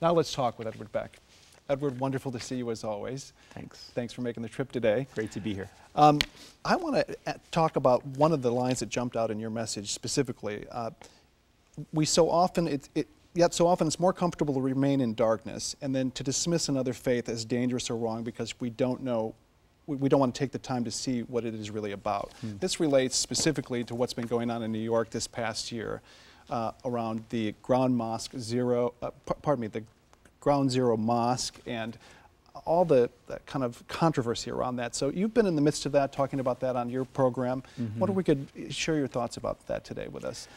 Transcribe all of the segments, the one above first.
Now let's talk with Edward Beck. Edward, wonderful to see you as always. Thanks. Thanks for making the trip today. Great to be here. I want to talk about one of the lines that jumped out in your message specifically. Yet so often it's more comfortable to remain in darkness and then to dismiss another faith as dangerous or wrong because we don't know, we don't want to take the time to see what it is really about. This relates specifically to what's been going on in New York this past year around the Ground Zero Mosque and all the kind of controversy around that. So you've been in the midst of that, talking about that on your program. Wonder if we could share your thoughts about that today with us.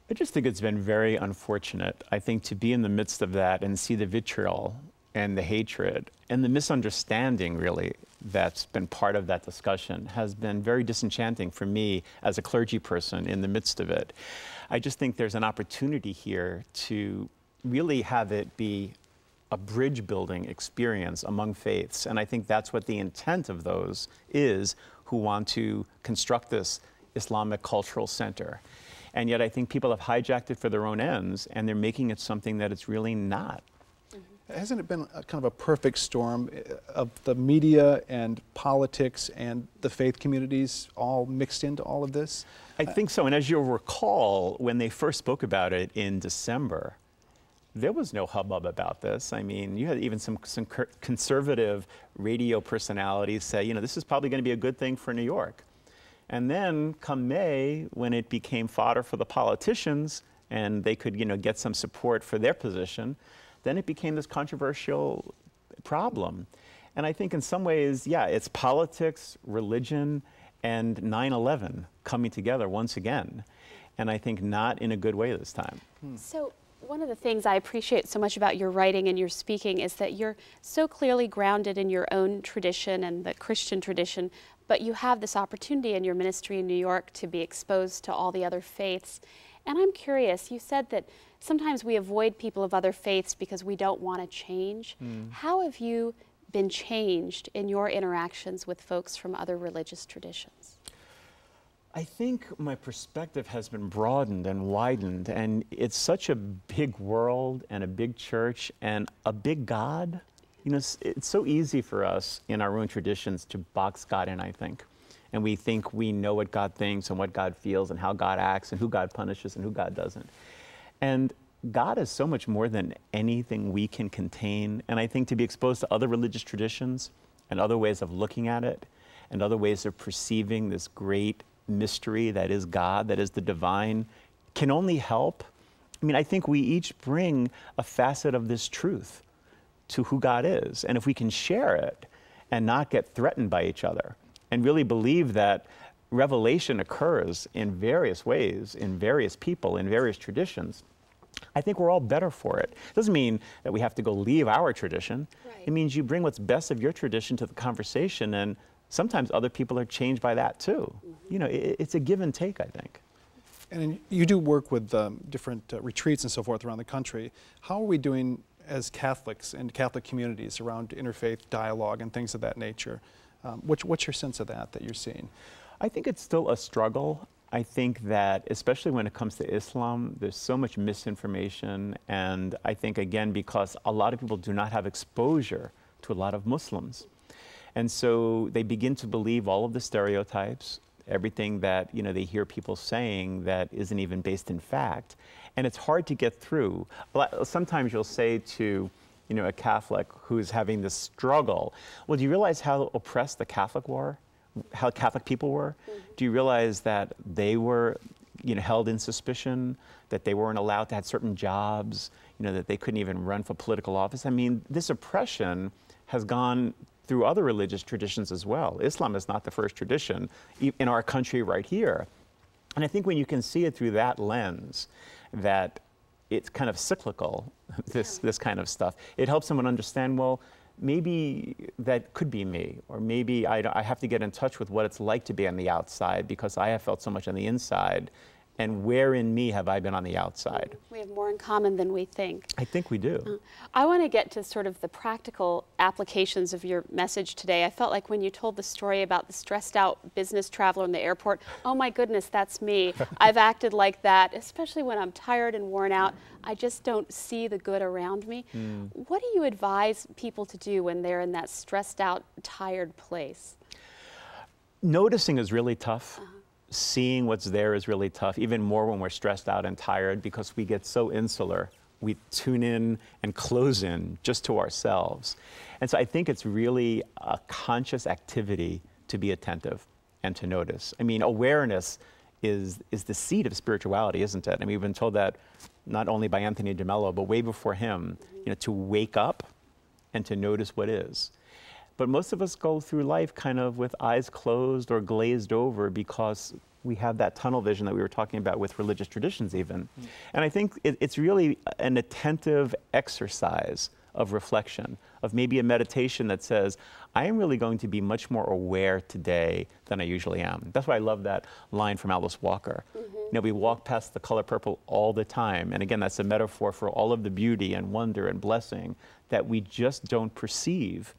I just think it's been very unfortunate, I think, to be in the midst of that and see the vitriol and the hatred and the misunderstanding, really, that's been part of that discussion has been very disenchanting for me as a clergy person in the midst of it. I just think there's an opportunity here to really have it be a bridge-building experience among faiths, and I think that's what the intent of those is who want to construct this Islamic Cultural Center. And yet I think people have hijacked it for their own ends, and they're making it something that it's really not. Hasn't it been kind of a perfect storm of the media and politics and the faith communities all mixed into all of this? I think so, and as you'll recall, when they first spoke about it in December, there was no hubbub about this. I mean, you had even some conservative radio personalities say, you know, this is probably going to be a good thing for New York. And then come May, when it became fodder for the politicians and they could, you know, get some support for their position, then it became this controversial problem. And I think in some ways, yeah, it's politics, religion, and 9/11 coming together once again. And I think not in a good way this time. So one of the things I appreciate so much about your writing and your speaking is that you're so clearly grounded in your own tradition and the Christian tradition, but you have this opportunity in your ministry in New York to be exposed to all the other faiths. And I'm curious, you said that sometimes we avoid people of other faiths because we don't want to change. How have you been changed in your interactions with folks from other religious traditions? I think my perspective has been broadened and widened, and it's such a big world and a big church and a big God. You know, it's so easy for us in our own traditions to box God in, I think. And we think we know what God thinks and what God feels and how God acts and who God punishes and who God doesn't. And God is so much more than anything we can contain. And I think to be exposed to other religious traditions and other ways of looking at it and other ways of perceiving this great mystery that is God, that is the divine, can only help. I mean, I think we each bring a facet of this truth to who God is. And if we can share it and not get threatened by each other and really believe that revelation occurs in various ways, in various people, in various traditions, I think we're all better for it. It doesn't mean that we have to go leave our tradition. Right. It means you bring what's best of your tradition to the conversation, and sometimes other people are changed by that too. You know, it's a give and take, I think. And you do work with different retreats and so forth around the country. How are we doing as Catholics and Catholic communities around interfaith dialogue and things of that nature? What's your sense of that you're seeing? I think it's still a struggle. I think that, especially when it comes to Islam, there's so much misinformation. And I think, again, because a lot of people do not have exposure to a lot of Muslims. And so they begin to believe all of the stereotypes, everything that, you know, they hear people saying that isn't even based in fact. And it's hard to get through. Sometimes you'll say to, you know, a Catholic who's having this struggle, well, do you realize how oppressed the Catholic were? How Catholic people were? Do you realize that they were, you know, held in suspicion, that they weren't allowed to have certain jobs, you know, that they couldn't even run for political office? I mean, this oppression has gone through other religious traditions as well. Islam is not the first tradition in our country right here. And I think when you can see it through that lens, that it's kind of cyclical, this kind of stuff, it helps someone understand, well, maybe that could be me, or maybe I have to get in touch with what it's like to be on the outside because I have felt so much on the inside, And where in me have I been on the outside? We have more in common than we think. I think we do. I want to get to sort of the practical applications of your message today. I felt like when you told the story about the stressed out business traveler in the airport, oh my goodness, that's me. I've acted like that, especially when I'm tired and worn out. I just don't see the good around me. What do you advise people to do when they're in that stressed out, tired place? Noticing is really tough. Seeing what's there is really tough, even more when we're stressed out and tired, because we get so insular. We tune in and close in just to ourselves. And so I think it's really a conscious activity to be attentive and to notice. I mean, awareness is the seed of spirituality, isn't it? I mean, we've been told that not only by Anthony DeMello, but way before him, to wake up and to notice what is. But most of us go through life kind of with eyes closed or glazed over because we have that tunnel vision that we were talking about with religious traditions even. And I think it's really an attentive exercise of reflection, of maybe a meditation that says, I am really going to be much more aware today than I usually am. That's why I love that line from Alice Walker. We walk past the color purple all the time. And again, that's a metaphor for all of the beauty and wonder and blessing that we just don't perceive.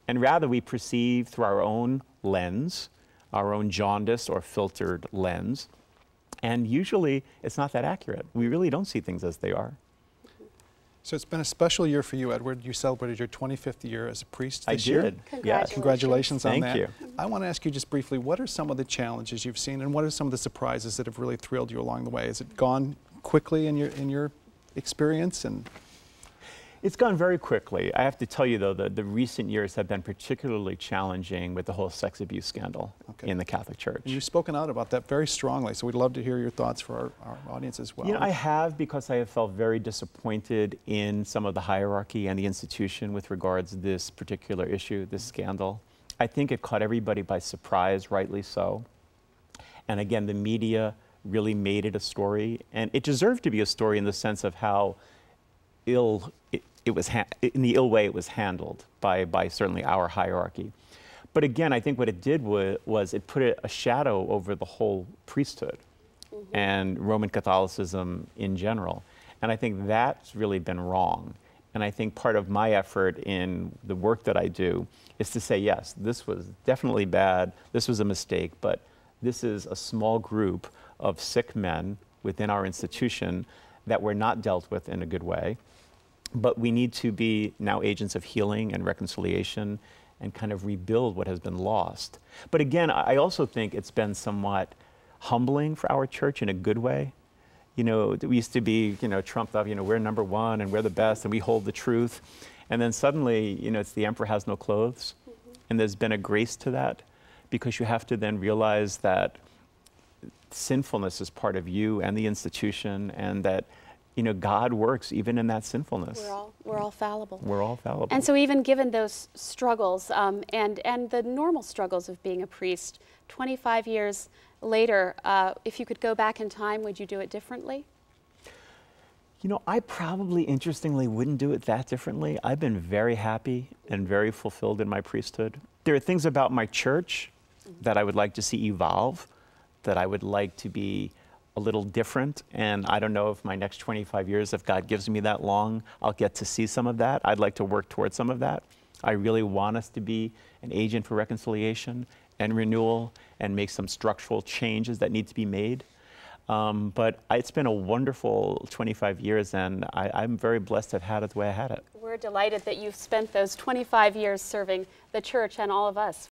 And rather we perceive through our own lens, our own jaundiced or filtered lens. And usually it's not that accurate. We really don't see things as they are. So it's been a special year for you, Edward. You celebrated your 25th year as a priest this year. I did. Congratulations. Congratulations on that. Thank you. I want to ask you just briefly, what are some of the challenges you've seen and what are some of the surprises that have really thrilled you along the way? Has it gone quickly in your experience? And it's gone very quickly. I have to tell you, though, that the recent years have been particularly challenging with the whole sex abuse scandal in the Catholic Church. And you've spoken out about that very strongly, so we'd love to hear your thoughts for our audience as well. You know, I have, because I have felt very disappointed in some of the hierarchy and the institution with regards to this particular issue, this scandal. I think it caught everybody by surprise, rightly so. And again, the media really made it a story, and it deserved to be a story in the sense of how in the ill way it was handled by certainly our hierarchy. But again, I think what it did was it put a shadow over the whole priesthood and Roman Catholicism in general. And I think that's really been wrong. And I think part of my effort in the work that I do is to say, yes, this was definitely bad, this was a mistake, but this is a small group of sick men within our institution that were not dealt with in a good way. But we need to be now agents of healing and reconciliation and kind of rebuild what has been lost. But again, I also think it's been somewhat humbling for our church in a good way. We used to be, trumped up, we're number one and we're the best and we hold the truth. And then suddenly, it's the emperor has no clothes. And there's been a grace to that because you have to then realize that sinfulness is part of you and the institution, and that God works even in that sinfulness. We're all fallible. We're all fallible. And so even given those struggles and the normal struggles of being a priest, 25 years later, if you could go back in time, would you do it differently? I probably, interestingly, wouldn't do it that differently. I've been very happy and very fulfilled in my priesthood. There are things about my church that I would like to see evolve, that I would like to be a little different, and I don't know if my next 25 years, if God gives me that long, I'll get to see some of that. I'd like to work towards some of that. I really want us to be an agent for reconciliation and renewal and make some structural changes that need to be made. But it's been a wonderful 25 years, and I'm very blessed to have had it the way I had it. We're delighted that you've spent those 25 years serving the church and all of us.